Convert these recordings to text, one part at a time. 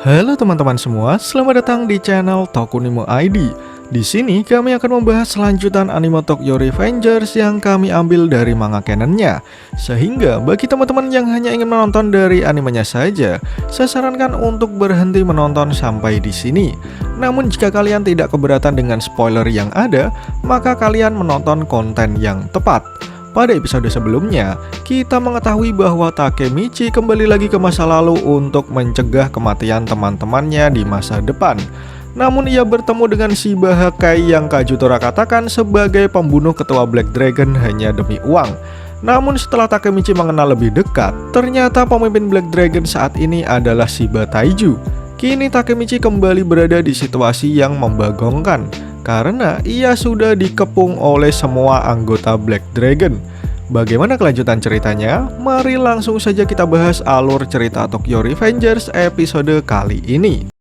Halo teman-teman semua, selamat datang di channel Tokunimo ID. Di sini kami akan membahas lanjutan anime Tokyo Revengers yang kami ambil dari manga canonnya. Sehingga bagi teman-teman yang hanya ingin menonton dari animenya saja, saya sarankan untuk berhenti menonton sampai di sini. Namun jika kalian tidak keberatan dengan spoiler yang ada, maka kalian menonton konten yang tepat. Pada episode sebelumnya, kita mengetahui bahwa Takemichi kembali lagi ke masa lalu untuk mencegah kematian teman-temannya di masa depan. Namun ia bertemu dengan Shiba Hakai yang Kazutora katakan sebagai pembunuh ketua Black Dragon hanya demi uang. Namun setelah Takemichi mengenal lebih dekat, ternyata pemimpin Black Dragon saat ini adalah Shiba Taiju. Kini Takemichi kembali berada di situasi yang membagongkan, karena ia sudah dikepung oleh semua anggota Black Dragon. Bagaimana kelanjutan ceritanya? Mari langsung saja kita bahas alur cerita Tokyo Revengers episode kali ini.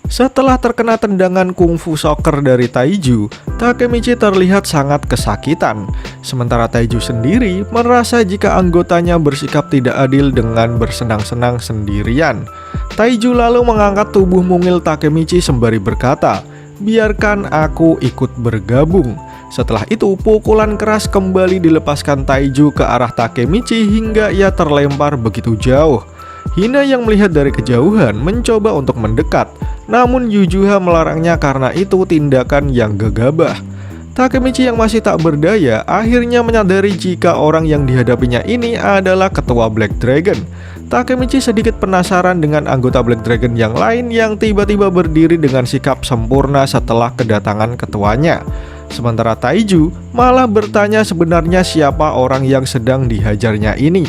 Setelah terkena tendangan kungfu soccer dari Taiju, Takemichi terlihat sangat kesakitan. Sementara Taiju sendiri merasa jika anggotanya bersikap tidak adil dengan bersenang-senang sendirian. Taiju lalu mengangkat tubuh mungil Takemichi sembari berkata, "Biarkan aku ikut bergabung." Setelah itu pukulan keras kembali dilepaskan Taiju ke arah Takemichi hingga ia terlempar begitu jauh. Hina yang melihat dari kejauhan mencoba untuk mendekat, namun Yujuha melarangnya karena itu tindakan yang gegabah. Takemichi yang masih tak berdaya akhirnya menyadari jika orang yang dihadapinya ini adalah ketua Black Dragon. Takemichi sedikit penasaran dengan anggota Black Dragon yang lain yang tiba-tiba berdiri dengan sikap sempurna setelah kedatangan ketuanya. Sementara Taiju malah bertanya sebenarnya siapa orang yang sedang dihajarnya ini.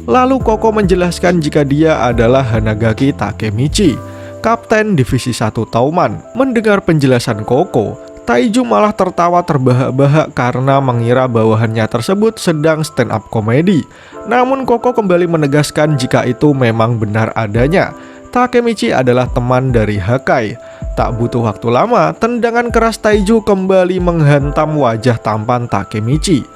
Lalu Koko menjelaskan jika dia adalah Hanagaki Takemichi, Kapten Divisi 1 Tauman. Mendengar penjelasan Koko, Taiju malah tertawa terbahak-bahak karena mengira bawahannya tersebut sedang stand up komedi. Namun Koko kembali menegaskan jika itu memang benar adanya. Takemichi adalah teman dari Hakai. Tak butuh waktu lama, tendangan keras Taiju kembali menghantam wajah tampan Takemichi.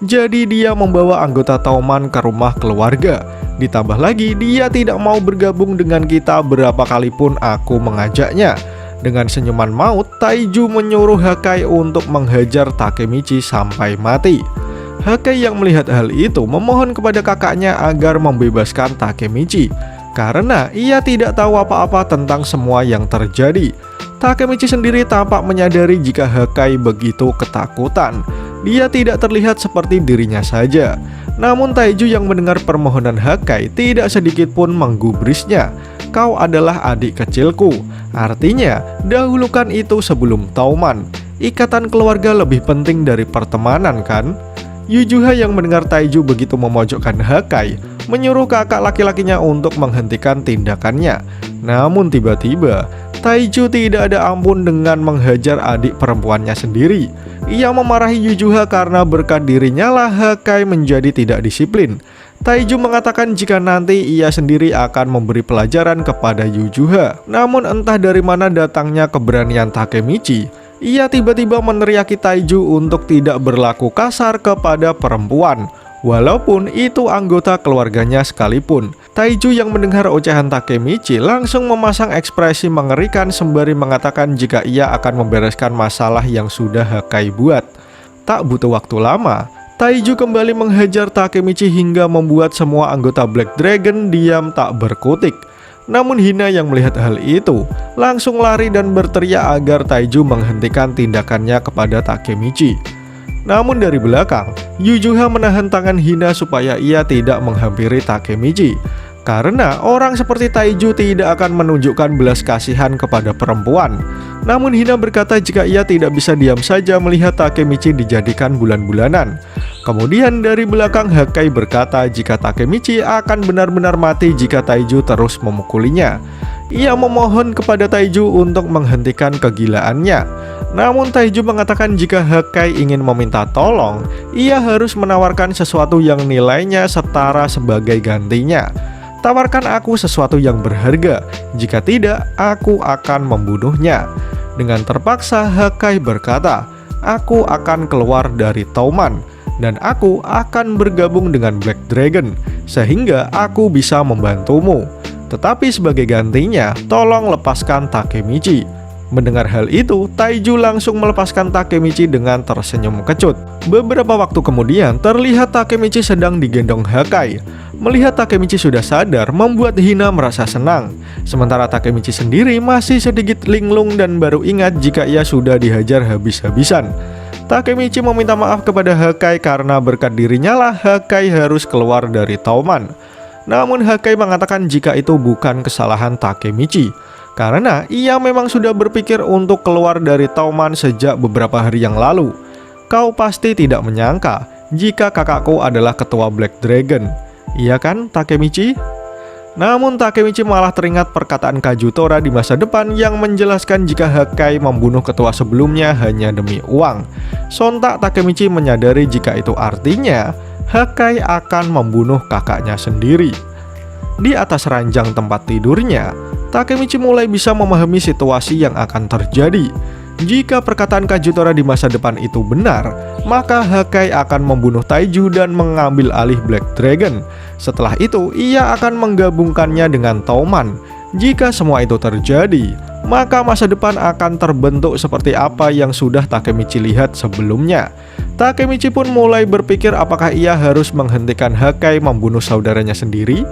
Jadi dia membawa anggota Tauman ke rumah keluarga. Ditambah lagi dia tidak mau bergabung dengan kita berapa kali pun aku mengajaknya. Dengan senyuman maut, Taiju menyuruh Hakai untuk menghajar Takemichi sampai mati. Hakai yang melihat hal itu memohon kepada kakaknya agar membebaskan Takemichi, karena ia tidak tahu apa-apa tentang semua yang terjadi. Takemichi sendiri tampak menyadari jika Hakai begitu ketakutan. Dia tidak terlihat seperti dirinya saja. Namun Taiju yang mendengar permohonan Hakai tidak sedikit pun menggubrisnya. "Kau adalah adik kecilku. Artinya, dahulukan itu sebelum Tauman. Ikatan keluarga lebih penting dari pertemanan, kan?" Yujuha yang mendengar Taiju begitu memojokkan Hakai, menyuruh kakak laki-lakinya untuk menghentikan tindakannya. Namun tiba-tiba, Taiju tidak ada ampun dengan menghajar adik perempuannya sendiri. Ia memarahi Yujuha karena berkat dirinya lah Hakai menjadi tidak disiplin. Taiju mengatakan jika nanti ia sendiri akan memberi pelajaran kepada Yujuha. Namun entah dari mana datangnya keberanian Takemichi, ia tiba-tiba meneriaki Taiju untuk tidak berlaku kasar kepada perempuan, walaupun itu anggota keluarganya sekalipun. Taiju yang mendengar ocehan Takemichi langsung memasang ekspresi mengerikan sembari mengatakan jika ia akan membereskan masalah yang sudah Hakai buat. Tak butuh waktu lama, Taiju kembali menghajar Takemichi hingga membuat semua anggota Black Dragon diam tak berkutik. Namun Hina yang melihat hal itu langsung lari dan berteriak agar Taiju menghentikan tindakannya kepada Takemichi. Namun dari belakang, Yujuha menahan tangan Hina supaya ia tidak menghampiri Takemichi. Karena orang seperti Taiju tidak akan menunjukkan belas kasihan kepada perempuan. Namun Hina berkata jika ia tidak bisa diam saja melihat Takemichi dijadikan bulan-bulanan. Kemudian dari belakang Hakai berkata jika Takemichi akan benar-benar mati jika Taiju terus memukulinya. Ia memohon kepada Taiju untuk menghentikan kegilaannya. Namun Taiju mengatakan jika Hakai ingin meminta tolong, ia harus menawarkan sesuatu yang nilainya setara sebagai gantinya. "Tawarkan aku sesuatu yang berharga, jika tidak aku akan membunuhnya." Dengan terpaksa Hakai berkata, "Aku akan keluar dari Tauman." dan aku akan bergabung dengan Black Dragon, sehingga aku bisa membantumu. Tetapi sebagai gantinya, tolong lepaskan Takemichi. Mendengar hal itu, Taiju langsung melepaskan Takemichi dengan tersenyum kecut. Beberapa waktu kemudian, terlihat Takemichi sedang digendong Hakai. Melihat Takemichi sudah sadar, membuat Hina merasa senang. Sementara Takemichi sendiri masih sedikit linglung dan baru ingat jika ia sudah dihajar habis-habisan. Takemichi meminta maaf kepada Hakai karena berkat dirinya lah Hakai harus keluar dari Tauman. Namun Hakai mengatakan jika itu bukan kesalahan Takemichi, karena ia memang sudah berpikir untuk keluar dari Tauman sejak beberapa hari yang lalu. Kau pasti tidak menyangka jika kakakku adalah ketua Black Dragon, iya kan Takemichi? Namun Takemichi malah teringat perkataan Kajutora di masa depan yang menjelaskan jika Hakai membunuh ketua sebelumnya hanya demi uang. Sontak Takemichi menyadari jika itu artinya Hakai akan membunuh kakaknya sendiri. Di atas ranjang tempat tidurnya, Takemichi mulai bisa memahami situasi yang akan terjadi. Jika perkataan Kajutora di masa depan itu benar, maka Hakai akan membunuh Taiju dan mengambil alih Black Dragon. Setelah itu, ia akan menggabungkannya dengan Tauman. Jika semua itu terjadi, maka masa depan akan terbentuk seperti apa yang sudah Takemichi lihat sebelumnya. Takemichi pun mulai berpikir apakah ia harus menghentikan Hakai membunuh saudaranya sendiri.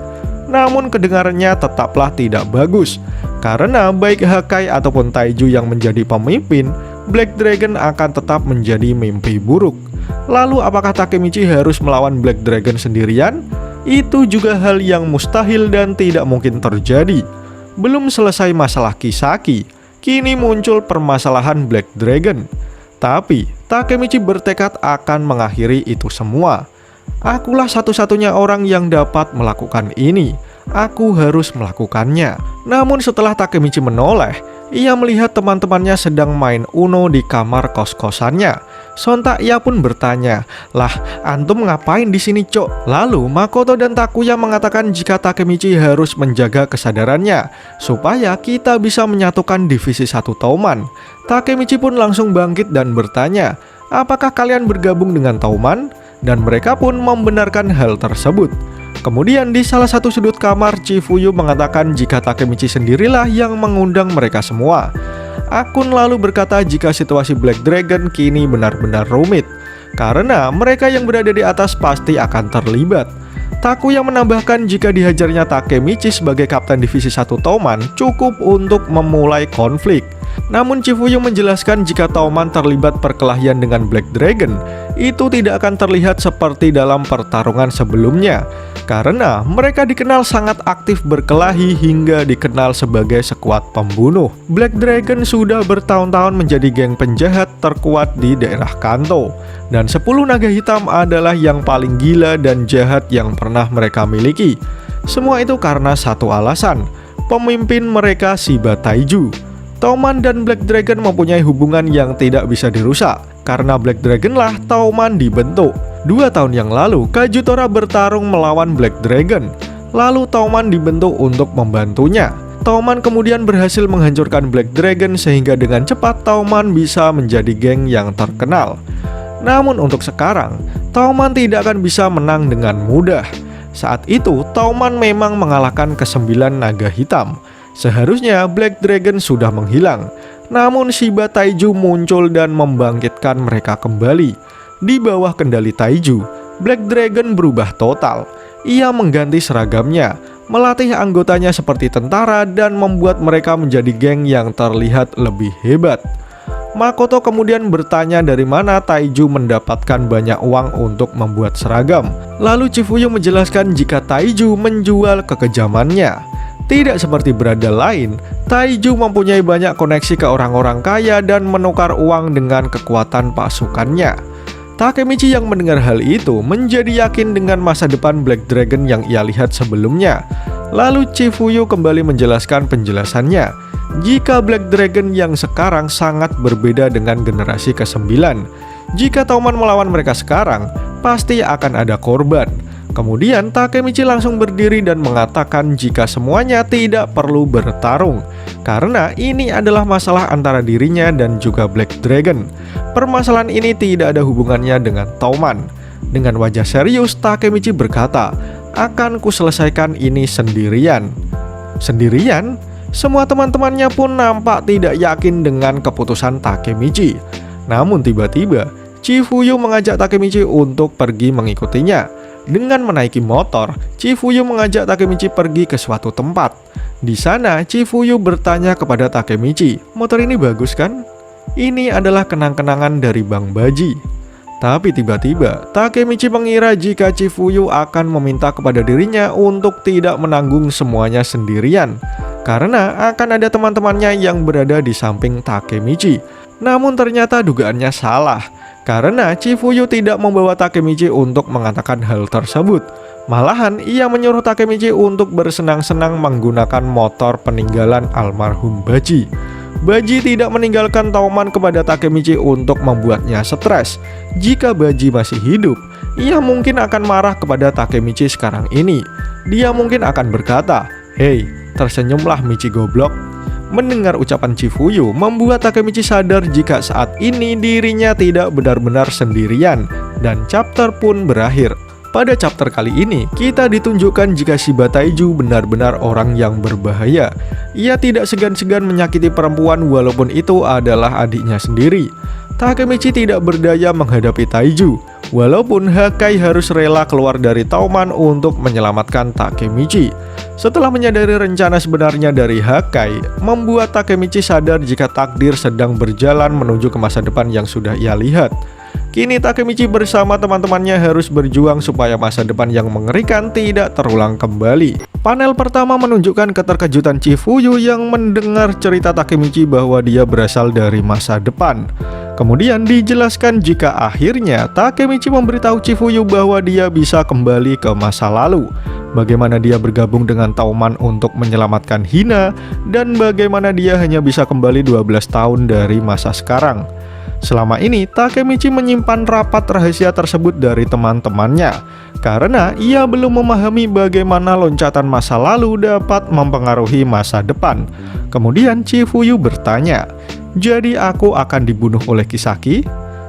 Namun kedengarannya tetaplah tidak bagus, karena baik Hakai ataupun Taiju yang menjadi pemimpin, Black Dragon akan tetap menjadi mimpi buruk. Lalu apakah Takemichi harus melawan Black Dragon sendirian? Itu juga hal yang mustahil dan tidak mungkin terjadi. Belum selesai masalah Kisaki, kini muncul permasalahan Black Dragon. Tapi Takemichi bertekad akan mengakhiri itu semua. Akulah satu-satunya orang yang dapat melakukan ini. Aku harus melakukannya. Namun setelah Takemichi menoleh, ia melihat teman-temannya sedang main Uno di kamar kos-kosannya. Sontak ia pun bertanya, "Lah, antum ngapain di sini, Cok?" Lalu Makoto dan Takuya mengatakan jika Takemichi harus menjaga kesadarannya supaya kita bisa menyatukan divisi 1 Tauman. Takemichi pun langsung bangkit dan bertanya, "Apakah kalian bergabung dengan Tauman?" Dan mereka pun membenarkan hal tersebut. Kemudian di salah satu sudut kamar, Chifuyu mengatakan jika Takemichi sendirilah yang mengundang mereka semua. Akun lalu berkata jika situasi Black Dragon kini benar-benar rumit, karena mereka yang berada di atas pasti akan terlibat. Takuya menambahkan jika dihajarnya Takemichi sebagai kapten divisi 1 Tauman cukup untuk memulai konflik. Namun Chifuyu menjelaskan jika Tauman terlibat perkelahian dengan Black Dragon, itu tidak akan terlihat seperti dalam pertarungan sebelumnya, karena mereka dikenal sangat aktif berkelahi hingga dikenal sebagai sekuat pembunuh. Black Dragon sudah bertahun-tahun menjadi geng penjahat terkuat di daerah Kanto, dan 10 naga hitam adalah yang paling gila dan jahat yang pernah mereka miliki. Semua itu karena satu alasan, pemimpin mereka Shiba Taiju. Tauman dan Black Dragon mempunyai hubungan yang tidak bisa dirusak. Karena Black Dragon lah Tauman dibentuk. 2 tahun yang lalu, Kajutora bertarung melawan Black Dragon. Lalu Tauman dibentuk untuk membantunya. Tauman kemudian berhasil menghancurkan Black Dragon sehingga dengan cepat Tauman bisa menjadi geng yang terkenal. Namun untuk sekarang, Tauman tidak akan bisa menang dengan mudah. Saat itu, Tauman memang mengalahkan ke-9 naga hitam. Seharusnya Black Dragon sudah menghilang, namun Shiba Taiju muncul dan membangkitkan mereka kembali. Di bawah kendali Taiju, Black Dragon berubah total. Ia mengganti seragamnya, melatih anggotanya seperti tentara dan membuat mereka menjadi geng yang terlihat lebih hebat. Makoto kemudian bertanya dari mana Taiju mendapatkan banyak uang untuk membuat seragam. Lalu Chifuyu menjelaskan jika Taiju menjual kekejamannya. Tidak seperti berandal lain, Taiju mempunyai banyak koneksi ke orang-orang kaya dan menukar uang dengan kekuatan pasukannya. Takemichi yang mendengar hal itu menjadi yakin dengan masa depan Black Dragon yang ia lihat sebelumnya. Lalu Chifuyu kembali menjelaskan penjelasannya. Jika Black Dragon yang sekarang sangat berbeda dengan generasi ke-9. Jika Tauman melawan mereka sekarang, pasti akan ada korban. Kemudian Takemichi langsung berdiri dan mengatakan jika semuanya tidak perlu bertarung, karena ini adalah masalah antara dirinya dan juga Black Dragon. Permasalahan ini tidak ada hubungannya dengan Tauman. Dengan wajah serius, Takemichi berkata, "Akan kuselesaikan ini sendirian." Sendirian? Semua teman-temannya pun nampak tidak yakin dengan keputusan Takemichi. Namun tiba-tiba, Chifuyu mengajak Takemichi untuk pergi mengikutinya. Dengan menaiki motor, Chifuyu mengajak Takemichi pergi ke suatu tempat. Di sana, Chifuyu bertanya kepada Takemichi, "Motor ini bagus kan? Ini adalah kenang-kenangan dari Bang Baji." Tapi tiba-tiba, Takemichi mengira jika Chifuyu akan meminta kepada dirinya untuk tidak menanggung semuanya sendirian, karena akan ada teman-temannya yang berada di samping Takemichi. Namun ternyata dugaannya salah, karena Chifuyu tidak membawa Takemichi untuk mengatakan hal tersebut. Malahan ia menyuruh Takemichi untuk bersenang-senang menggunakan motor peninggalan almarhum Baji. Baji tidak meninggalkan Tauman kepada Takemichi untuk membuatnya stres. Jika Baji masih hidup, ia mungkin akan marah kepada Takemichi sekarang ini. Dia mungkin akan berkata, "Hei, tersenyumlah Michi goblok." Mendengar ucapan Chifuyu membuat Takemichi sadar jika saat ini dirinya tidak benar-benar sendirian, dan chapter pun berakhir. Pada chapter kali ini, kita ditunjukkan jika Shiba Taiju benar-benar orang yang berbahaya. Ia tidak segan-segan menyakiti perempuan walaupun itu adalah adiknya sendiri. Takemichi tidak berdaya menghadapi Taiju, walaupun Hakai harus rela keluar dari Tauman untuk menyelamatkan Takemichi. Setelah menyadari rencana sebenarnya dari Hakai, membuat Takemichi sadar jika takdir sedang berjalan menuju ke masa depan yang sudah ia lihat. Kini Takemichi bersama teman-temannya harus berjuang supaya masa depan yang mengerikan tidak terulang kembali. Panel pertama menunjukkan keterkejutan Chifuyu yang mendengar cerita Takemichi bahwa dia berasal dari masa depan. Kemudian dijelaskan jika akhirnya Takemichi memberitahu Chifuyu bahwa dia bisa kembali ke masa lalu. Bagaimana dia bergabung dengan Tauman untuk menyelamatkan Hina, dan bagaimana dia hanya bisa kembali 12 tahun dari masa sekarang. Selama ini, Takemichi menyimpan rapat rahasia tersebut dari teman-temannya, karena ia belum memahami bagaimana loncatan masa lalu dapat mempengaruhi masa depan. Kemudian Chifuyu bertanya, "Jadi aku akan dibunuh oleh Kisaki?"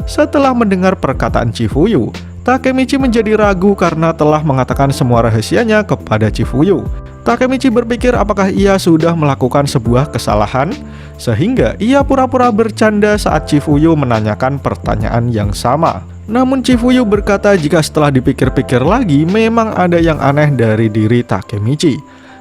Setelah mendengar perkataan Chifuyu, Takemichi menjadi ragu karena telah mengatakan semua rahasianya kepada Chifuyu. Takemichi berpikir apakah ia sudah melakukan sebuah kesalahan, sehingga ia pura-pura bercanda saat Chifuyu menanyakan pertanyaan yang sama. Namun Chifuyu berkata jika setelah dipikir-pikir lagi memang ada yang aneh dari diri Takemichi.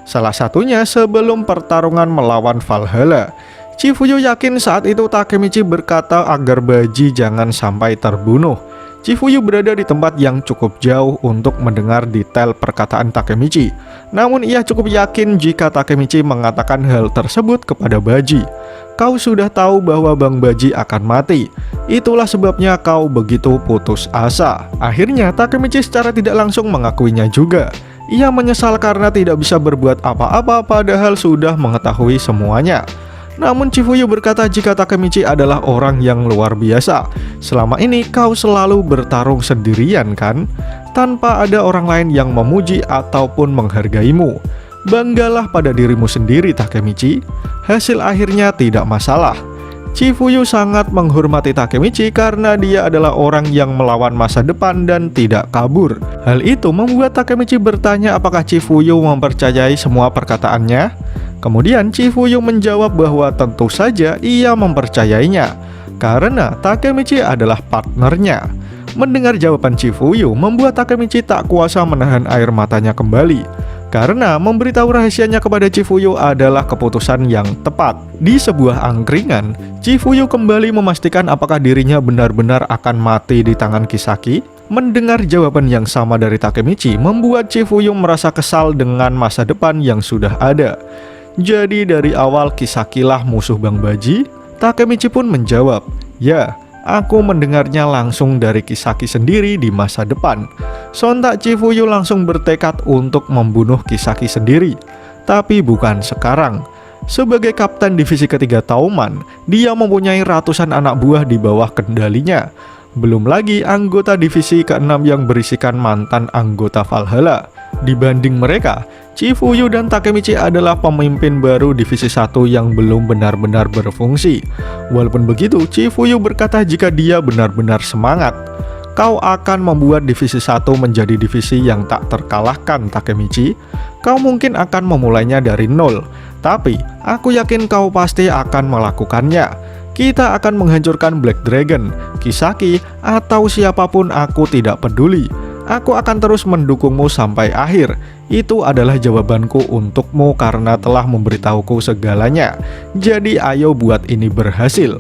Salah satunya sebelum pertarungan melawan Valhalla. Chifuyu yakin saat itu Takemichi berkata agar Baji jangan sampai terbunuh. Chifuyu berada di tempat yang cukup jauh untuk mendengar detail perkataan Takemichi. Namun ia cukup yakin jika Takemichi mengatakan hal tersebut kepada Baji. "Kau sudah tahu bahwa Bang Baji akan mati. Itulah sebabnya kau begitu putus asa." Akhirnya Takemichi secara tidak langsung mengakuinya juga. Ia menyesal karena tidak bisa berbuat apa-apa padahal sudah mengetahui semuanya. Namun Chifuyu berkata jika Takemichi adalah orang yang luar biasa. "Selama ini kau selalu bertarung sendirian kan? Tanpa ada orang lain yang memuji ataupun menghargaimu. Banggalah pada dirimu sendiri Takemichi. Hasil akhirnya tidak masalah." Chifuyu sangat menghormati Takemichi karena dia adalah orang yang melawan masa depan dan tidak kabur. Hal itu membuat Takemichi bertanya apakah Chifuyu mempercayai semua perkataannya. Kemudian Chifuyu menjawab bahwa tentu saja ia mempercayainya, karena Takemichi adalah partnernya. Mendengar jawaban Chifuyu membuat Takemichi tak kuasa menahan air matanya kembali, karena memberitahu rahasianya kepada Chifuyu adalah keputusan yang tepat. Di sebuah angkringan, Chifuyu kembali memastikan apakah dirinya benar-benar akan mati di tangan Kisaki. Mendengar jawaban yang sama dari Takemichi membuat Chifuyu merasa kesal dengan masa depan yang sudah ada. "Jadi dari awal Kisakilah musuh Bang Baji?" Takemichi pun menjawab, "Ya, aku mendengarnya langsung dari Kisaki sendiri di masa depan." Sontak Chifuyu langsung bertekad untuk membunuh Kisaki sendiri. Tapi bukan sekarang. Sebagai kapten divisi ketiga Tauman, dia mempunyai ratusan anak buah di bawah kendalinya. Belum lagi anggota divisi ke-6 yang berisikan mantan anggota Valhalla. Dibanding mereka, Chifuyu dan Takemichi adalah pemimpin baru divisi 1 yang belum benar-benar berfungsi. Walaupun begitu, Chifuyu berkata jika dia benar-benar semangat. kau akan membuat divisi 1 menjadi divisi yang tak terkalahkan, Takemichi. Kau mungkin akan memulainya dari nol, tapi aku yakin kau pasti akan melakukannya. Kita akan menghancurkan Black Dragon, Kisaki, atau siapapun, aku tidak peduli. Aku akan terus mendukungmu sampai akhir. Itu adalah jawabanku untukmu karena telah memberitahuku segalanya. Jadi ayo buat ini berhasil.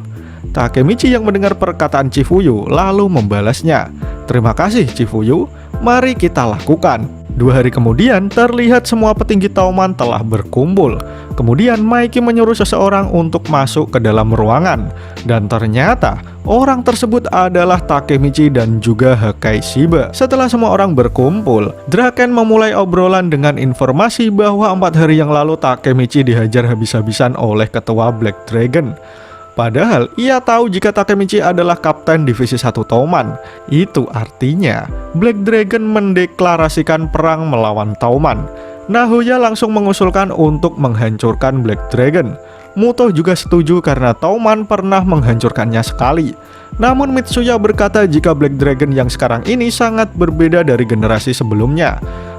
Takemichi yang mendengar perkataan Chifuyu lalu membalasnya. Terima kasih Chifuyu, mari kita lakukan. 2 hari kemudian terlihat semua petinggi Tauman telah berkumpul. Kemudian Maiki menyuruh seseorang untuk masuk ke dalam ruangan. Dan ternyata orang tersebut adalah Takemichi dan juga Hakai Shiba. Setelah semua orang berkumpul, Draken memulai obrolan dengan informasi bahwa 4 hari yang lalu Takemichi dihajar habis-habisan oleh ketua Black Dragon. Padahal ia tahu jika Takemichi adalah kapten divisi 1 Tauman. Itu artinya Black Dragon mendeklarasikan perang melawan Tauman. Nahoya langsung mengusulkan untuk menghancurkan Black Dragon. Muto juga setuju karena Tauman pernah menghancurkannya sekali. Namun Mitsuya berkata jika Black Dragon yang sekarang ini sangat berbeda dari generasi sebelumnya.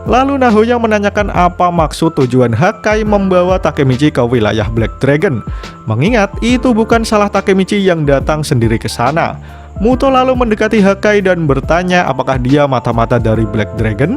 Lalu Nahoya menanyakan apa maksud tujuan Hakai membawa Takemichi ke wilayah Black Dragon. Mengingat itu bukan salah Takemichi yang datang sendiri ke sana. Muto lalu mendekati Hakai dan bertanya apakah dia mata-mata dari Black Dragon.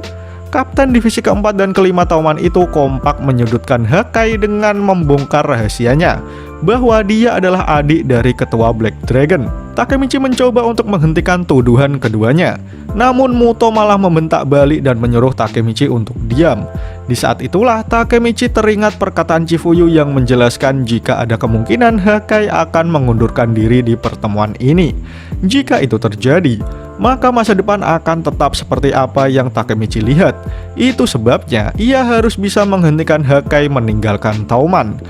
Kapten divisi keempat dan kelima Tauman itu kompak menyudutkan Hakai dengan membongkar rahasianya bahwa dia adalah adik dari ketua Black Dragon. Takemichi mencoba untuk menghentikan tuduhan keduanya, namun Muto malah membentak balik dan menyuruh Takemichi untuk diam. Di saat itulah Takemichi teringat perkataan Chifuyu yang menjelaskan jika ada kemungkinan Hakai akan mengundurkan diri di pertemuan ini. Jika itu terjadi, maka masa depan akan tetap seperti apa yang Takemichi lihat. Itu sebabnya ia harus bisa menghentikan Hakai meninggalkan Tauman.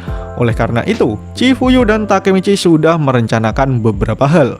Oleh karena itu, Chifuyu dan Takemichi sudah merencanakan beberapa hal.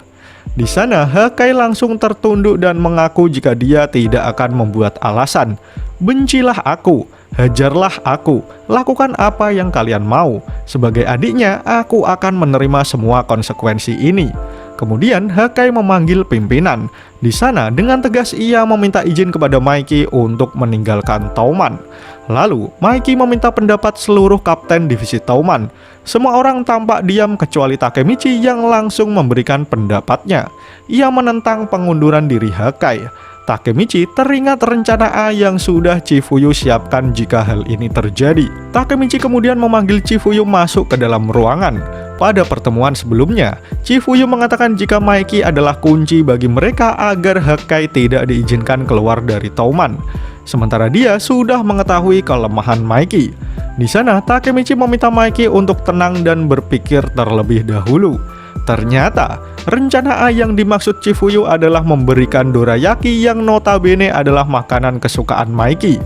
Di sana, Hakai langsung tertunduk dan mengaku jika dia tidak akan membuat alasan. Bencilah aku, hajarlah aku, lakukan apa yang kalian mau. Sebagai adiknya, aku akan menerima semua konsekuensi ini. Kemudian Hakai memanggil pimpinan. Di sana dengan tegas ia meminta izin kepada Maiki untuk meninggalkan Tauman. Lalu Maiki meminta pendapat seluruh kapten divisi Tauman. Semua orang tampak diam kecuali Takemichi yang langsung memberikan pendapatnya. Ia menentang pengunduran diri Hakai. Takemichi teringat rencana A yang sudah Chifuyu siapkan jika hal ini terjadi. Takemichi kemudian memanggil Chifuyu masuk ke dalam ruangan. Pada pertemuan sebelumnya, Chifuyu mengatakan jika Maiki adalah kunci bagi mereka agar Hakai tidak diizinkan keluar dari Tauman. Sementara dia sudah mengetahui kelemahan Maiki. Di sana, Takemichi meminta Maiki untuk tenang dan berpikir terlebih dahulu. Ternyata, rencana A yang dimaksud Chifuyu adalah memberikan dorayaki yang notabene adalah makanan kesukaan Maiki.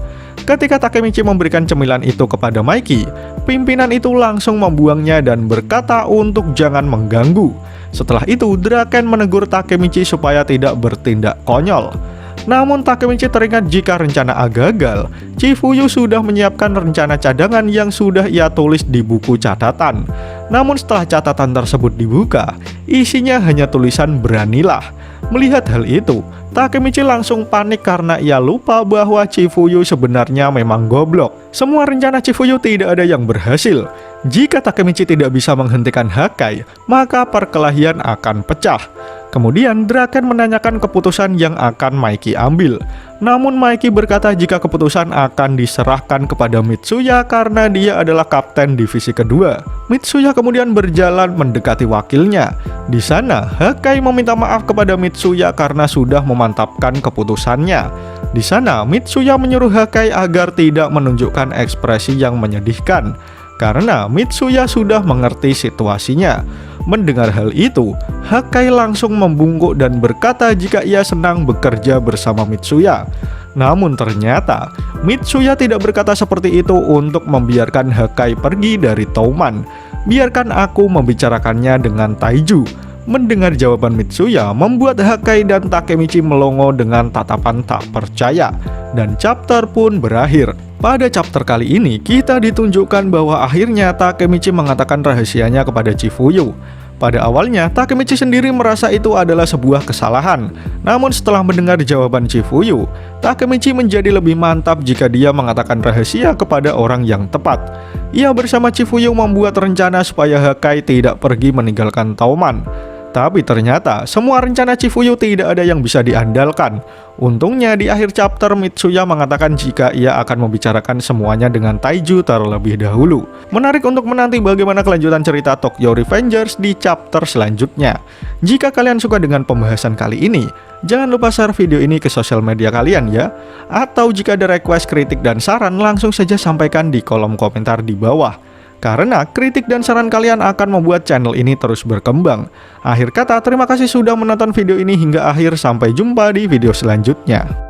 Ketika Takemichi memberikan cemilan itu kepada Maiki, pimpinan itu langsung membuangnya dan berkata untuk jangan mengganggu. Setelah itu, Draken menegur Takemichi supaya tidak bertindak konyol. Namun Takemichi teringat jika rencana A gagal, Chifuyu sudah menyiapkan rencana cadangan yang sudah ia tulis di buku catatan. Namun setelah catatan tersebut dibuka, isinya hanya tulisan beranilah. Melihat hal itu, Takemichi langsung panik karena ia lupa bahwa Chifuyu sebenarnya memang goblok. Semua rencana Chifuyu tidak ada yang berhasil. Jika Takemichi tidak bisa menghentikan Hakai, maka perkelahian akan pecah. Kemudian Draken menanyakan keputusan yang akan Maiki ambil. Namun Maiki berkata jika keputusan akan diserahkan kepada Mitsuya karena dia adalah kapten divisi kedua. Mitsuya kemudian berjalan mendekati wakilnya. Di sana, Hakai meminta maaf kepada Mitsuya karena sudah memantapkan keputusannya. Di sana, Mitsuya menyuruh Hakai agar tidak menunjukkan ekspresi yang menyedihkan karena Mitsuya sudah mengerti situasinya. Mendengar hal itu, Hakai langsung membungkuk dan berkata jika ia senang bekerja bersama Mitsuya. Namun ternyata, Mitsuya tidak berkata seperti itu untuk membiarkan Hakai pergi dari Tauman. Biarkan aku membicarakannya dengan Taiju. Mendengar jawaban Mitsuya membuat Hakai dan Takemichi melongo dengan tatapan tak percaya. Dan chapter pun berakhir. Pada chapter kali ini, kita ditunjukkan bahwa akhirnya Takemichi mengatakan rahasianya kepada Chifuyu. Pada awalnya, Takemichi sendiri merasa itu adalah sebuah kesalahan. Namun setelah mendengar jawaban Chifuyu, Takemichi menjadi lebih mantap jika dia mengatakan rahasia kepada orang yang tepat. Ia bersama Chifuyu membuat rencana supaya Hakai tidak pergi meninggalkan Tauman. Tapi ternyata semua rencana Chifuyu tidak ada yang bisa diandalkan. Untungnya di akhir chapter Mitsuya mengatakan jika ia akan membicarakan semuanya dengan Taiju terlebih dahulu. Menarik untuk menanti bagaimana kelanjutan cerita Tokyo Revengers di chapter selanjutnya. Jika kalian suka dengan pembahasan kali ini, jangan lupa share video ini ke sosial media kalian ya. Atau jika ada request, kritik, dan saran, langsung saja sampaikan di kolom komentar di bawah. Karena kritik dan saran kalian akan membuat channel ini terus berkembang. Akhir kata, terima kasih sudah menonton video ini hingga akhir. Sampai jumpa di video selanjutnya.